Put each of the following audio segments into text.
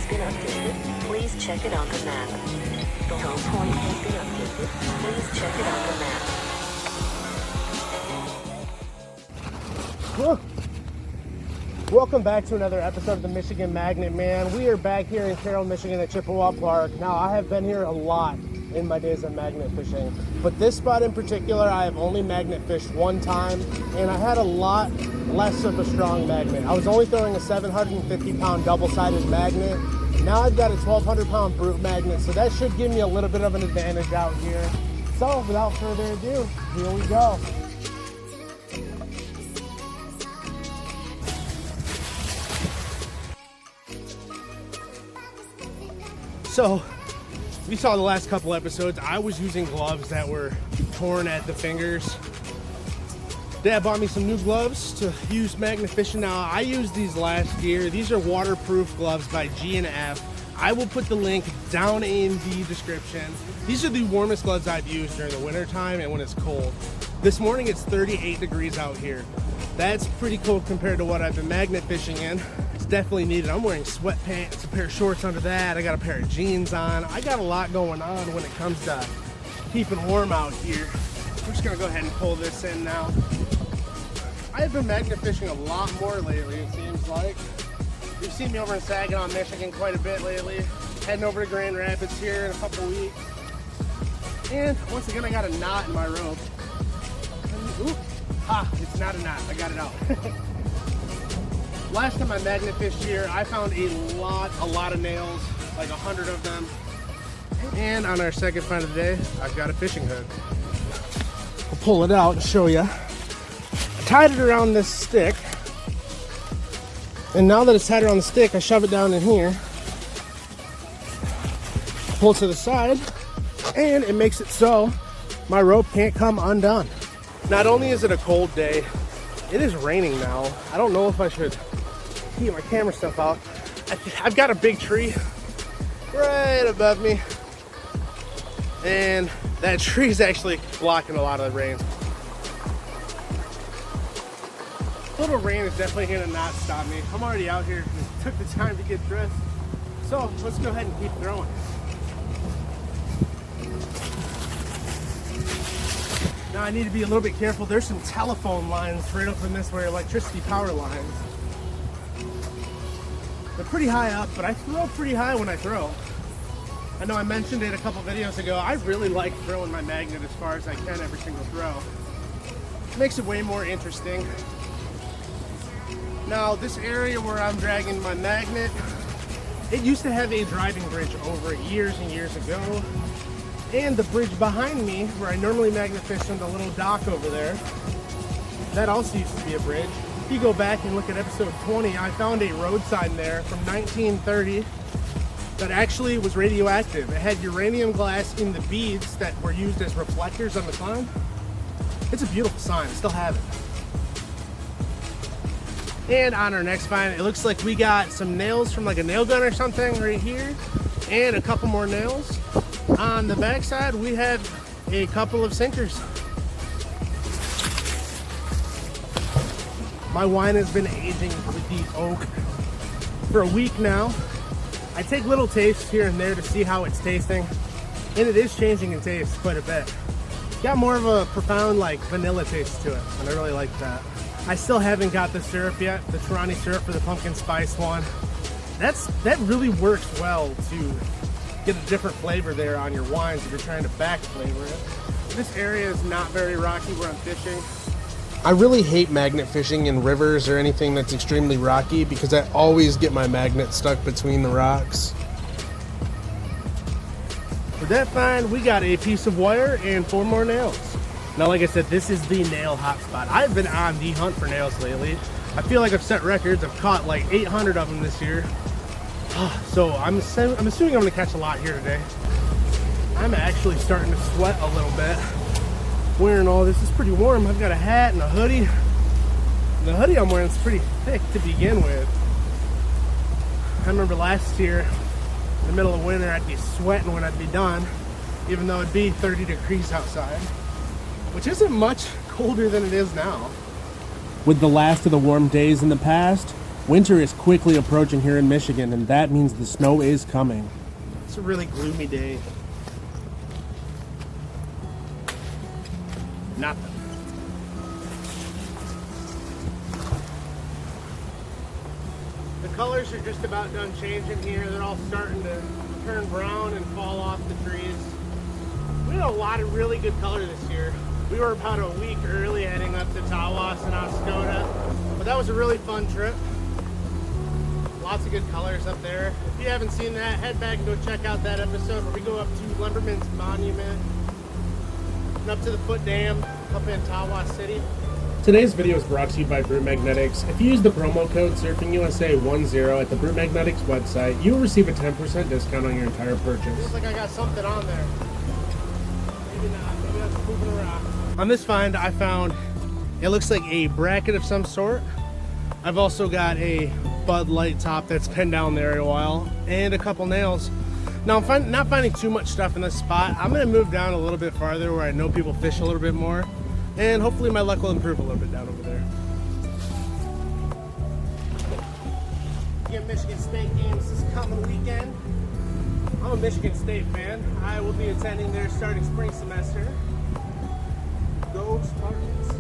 has been updated. Please check it on the map. The home point has been updated. Please check it on the map. Whew. Welcome back to another episode of the Michigan Magnet Man. We are back here in Carroll, Michigan at Chippewa Park. Now, I have been here a lot in my days of magnet fishing, but this spot in particular, I have only magnet fished one time, and I had a lot less of a strong magnet. I was only throwing a 750-pound double-sided magnet. Now I've got a 1,200-pound brute magnet, so that should give me a little bit of an advantage out here. So, without further ado, here we go. So, we saw the last couple episodes, I was using gloves that were torn at the fingers. Dad bought me some new gloves to use magnet fishing. Now, I used these last year. These are waterproof gloves by G&F. I will put the link down in the description. These are the warmest gloves I've used during the winter time and when it's cold. This morning it's 38 degrees out here. That's pretty cold compared to what I've been magnet fishing in. It's definitely needed. I'm wearing sweatpants, a pair of shorts under that. I got a pair of jeans on. I got a lot going on when it comes to keeping warm out here. I'm just gonna go ahead and pull this in now. I've been magnet fishing a lot more lately, it seems like. You've seen me over in Saginaw, Michigan quite a bit lately. Heading over to Grand Rapids here in a couple weeks. And once again, I got a knot in my rope. Oop, ha, it's not a knot, I got it out. Last time I magnet fished here, I found a lot of nails, like 100 of them. And on our second find of the day, I've got a fishing hook. I'll pull it out and show you. I tied it around this stick. And now that it's tied around the stick, I shove it down in here. Pull it to the side, and it makes it so my rope can't come undone. Not only is it a cold day, it is raining now. I don't know if I should keep my camera stuff out. I've got a big tree right above me, and that tree is actually blocking a lot of the rain. A little rain is definitely gonna not stop me. I'm already out here. It took the time to get dressed. So let's go ahead and keep throwing. Now I need to be a little bit careful. There's some telephone lines right up in this way, electricity power lines. They're pretty high up, but I throw pretty high when I throw. I know I mentioned it a couple videos ago. I really like throwing my magnet as far as I can every single throw. It makes it way more interesting. Now this area where I'm dragging my magnet, it used to have a driving bridge over it years and years ago. And the bridge behind me, where I normally magnet fish on the little dock over there, that also used to be a bridge. If you go back and look at episode 20, I found a road sign there from 1930 that actually was radioactive. It had uranium glass in the beads that were used as reflectors on the climb. It's a beautiful sign, I still have it. And on our next find, it looks like we got some nails from like a nail gun or something right here, and a couple more nails. On the back side, we have a couple of sinkers. My wine has been aging with the oak for a week now. I take little tastes here and there to see how it's tasting, and it is changing in taste quite a bit. Got more of a profound like vanilla taste to it, and I really like that. I still haven't got the syrup yet, the Torani syrup for the pumpkin spice one. That really works well to get a different flavor there on your wines if you're trying to back flavor it. This area is not very rocky where I'm fishing. I really hate magnet fishing in rivers or anything that's extremely rocky because I always get my magnet stuck between the rocks. For that find, we got a piece of wire and 4 more nails. Now, like I said, this is the nail hotspot. I've been on the hunt for nails lately. I feel like I've set records. I've caught like 800 of them this year. So I'm assuming I'm gonna catch a lot here today. I'm actually starting to sweat a little bit. Wearing all this is pretty warm. I've got a hat and a hoodie. And the hoodie I'm wearing is pretty thick to begin with. I remember last year, in the middle of winter, I'd be sweating when I'd be done, even though it'd be 30 degrees outside, which isn't much colder than it is now. With the last of the warm days in the past, Winter is quickly approaching here in Michigan, and that means the snow is coming. It's a really gloomy day. Nothing. The colors are just about done changing here. They're all starting to turn brown and fall off the trees. We had a lot of really good color this year. We were about a week early heading up to Tawas and Oscoda, but that was a really fun trip. Lots of good colors up there. If you haven't seen that, head back and go check out that episode where we go up to Lumberman's Monument and up to the Foot Dam up in Tawas City. Today's video is brought to you by Brew Magnetics. If you use the promo code SurfingUSA10 at the Brew Magnetics website, you will receive a 10% discount on your entire purchase. Looks like I got something on there. Maybe not. Maybe that's moving around. On this find, I found, it looks like a bracket of some sort. I've also got a Bud Light top that's been down there a while, and a couple nails. Now I'm not finding too much stuff in this spot. I'm gonna move down a little bit farther where I know people fish a little bit more, and hopefully my luck will improve a little bit down over there. Again, Michigan State games this coming weekend. I'm a Michigan State fan. I will be attending their starting spring semester. Go Spartans.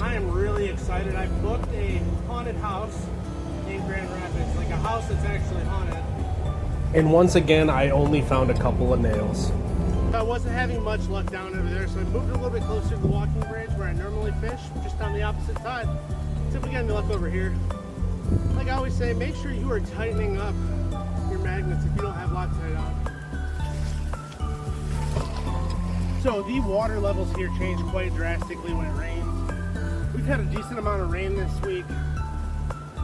I am really excited. I booked a haunted house in Grand Rapids, like a house that's actually haunted. And once again, I only found a couple of nails. I wasn't having much luck down over there, so I moved a little bit closer to the walking bridge where I normally fish, just on the opposite side. See if we get any luck over here. Like I always say, make sure you are tightening up your magnets if you don't have Loctite on. So the water levels here change quite drastically when it rains. We've had a decent amount of rain this week,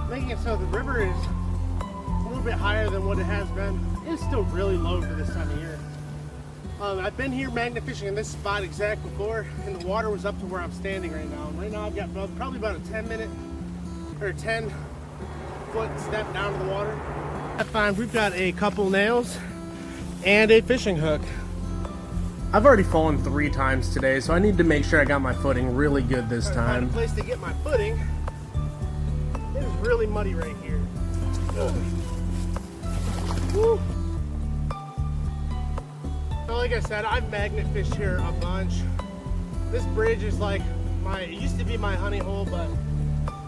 making it so the river is a little bit higher than what it has been. It's still really low for this time of year. I've been here magnet fishing in this spot exact before, and the water was up to where I'm standing right now. And right now I've got probably about a 10 foot step down to the water. I find we've got a couple nails and a fishing hook. I've already fallen 3 times today, so I need to make sure I got my footing really good this time. Find a place to get my footing. It is really muddy right here. Woo. So like I said, I've magnet fished here a bunch. This bridge is like it used to be my honey hole, but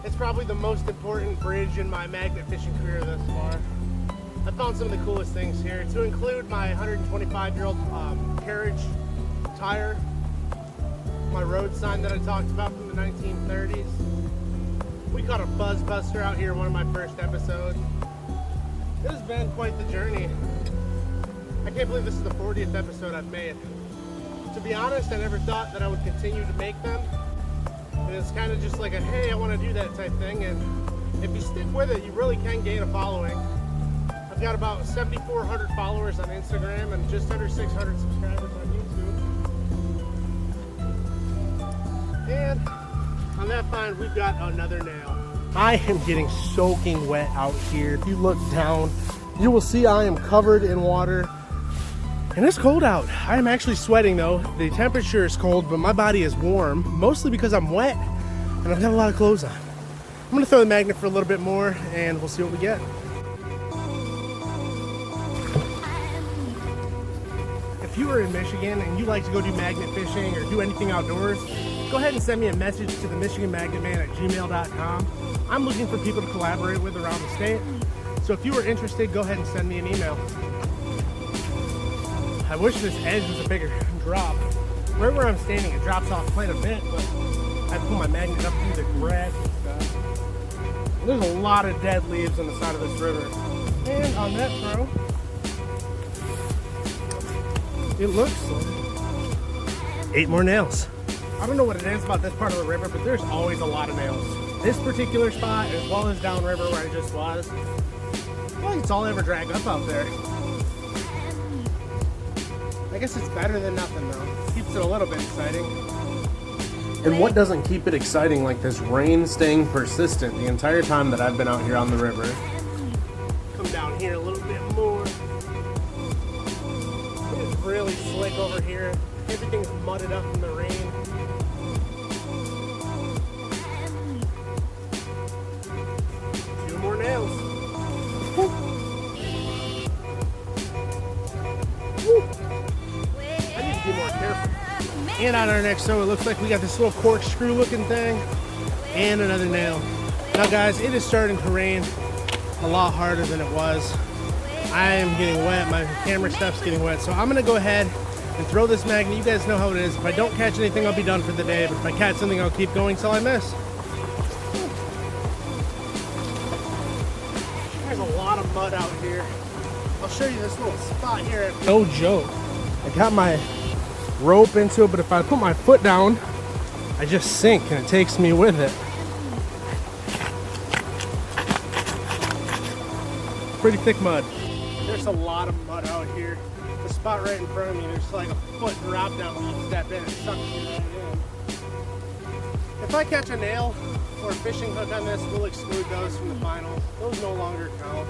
it's probably the most important bridge in my magnet fishing career thus far. I found some of the coolest things here, to include my 125-year-old carriage tire, my road sign that I talked about from the 1930s. We caught a buzz buster out here in one of my first episodes. It has been quite the journey. I can't believe this is the 40th episode I've made. To be honest, I never thought that I would continue to make them. And it's kind of just like a, hey, I want to do that type thing. And if you stick with it, you really can gain a following. I've got about 7,400 followers on Instagram and just under 600 subscribers on YouTube. And on that find, we've got another nail. I am getting soaking wet out here. If you look down, you will see I am covered in water. And it's cold out. I am actually sweating though. The temperature is cold, but my body is warm, mostly because I'm wet and I've got a lot of clothes on. I'm gonna throw the magnet for a little bit more and we'll see what we get. If you are in Michigan and you like to go do magnet fishing or do anything outdoors, go ahead and send me a message to the michiganmagnetman@gmail.com. I'm looking for people to collaborate with around the state. So if you are interested, go ahead and send me an email. I wish this edge was a bigger drop. Right where I'm standing, it drops off quite a bit, but I pull my magnet up through the grass and stuff. And there's a lot of dead leaves on the side of this river. And on that throw, it looks like 8 more nails. I don't know what it is about this part of the river, but there's always a lot of nails. This particular spot, as well as downriver where I just was, well, it's all I ever drag up out there. I guess it's better than nothing though. Keeps it a little bit exciting. And what doesn't keep it exciting like this rain staying persistent the entire time that I've been out here on the river? Come down here a little bit more. It's really slick over here. Everything's mudded up in the rain. Two more nails. And on our next sew, it looks like we got this little corkscrew looking thing and another nail. Now guys, it is starting to rain a lot harder than it was. I am getting wet, my camera stuff's getting wet, so I'm gonna go ahead and throw this magnet. You guys know how it is. If I don't catch anything, I'll be done for the day, but if I catch something, I'll keep going till I miss. There's a lot of mud out here. I'll show you this little spot here. No joke. I got my rope into it, but if I put my foot down, I just sink and it takes me with it. Pretty thick mud. There's a lot of mud out here. The spot right in front of me, there's like a foot drop down when you step in. It sucks you right in. If I catch a nail or a fishing hook on this, we'll exclude those from the final. Those no longer count.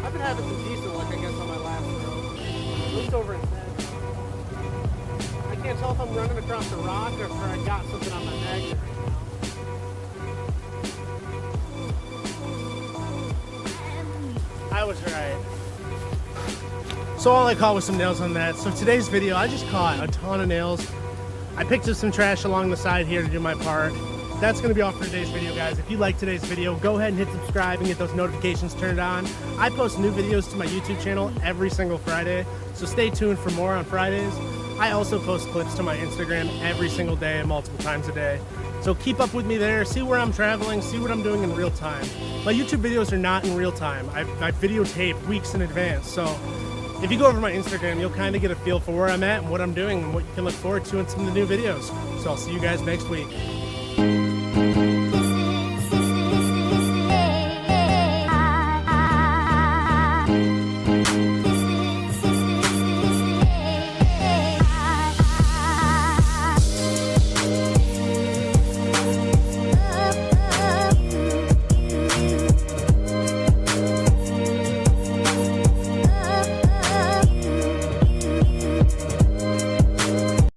I've been having some decent luck, I guess, on my last throw. At least over its head. I can't tell if I'm running across a rock or if I got something on my magnet right now. I was right. So all I caught was some nails on that. So today's video, I just caught a ton of nails. I picked up some trash along the side here to do my part. That's gonna be all for today's video, guys. If you like today's video, go ahead and hit subscribe and get those notifications turned on. I post new videos to my YouTube channel every single Friday, so stay tuned for more on Fridays. I also post clips to my Instagram every single day, multiple times a day. So keep up with me there, see where I'm traveling, see what I'm doing in real time. My YouTube videos are not in real time. I videotape weeks in advance, so if you go over my Instagram, you'll kind of get a feel for where I'm at and what I'm doing and what you can look forward to in some of the new videos. So I'll see you guys next week.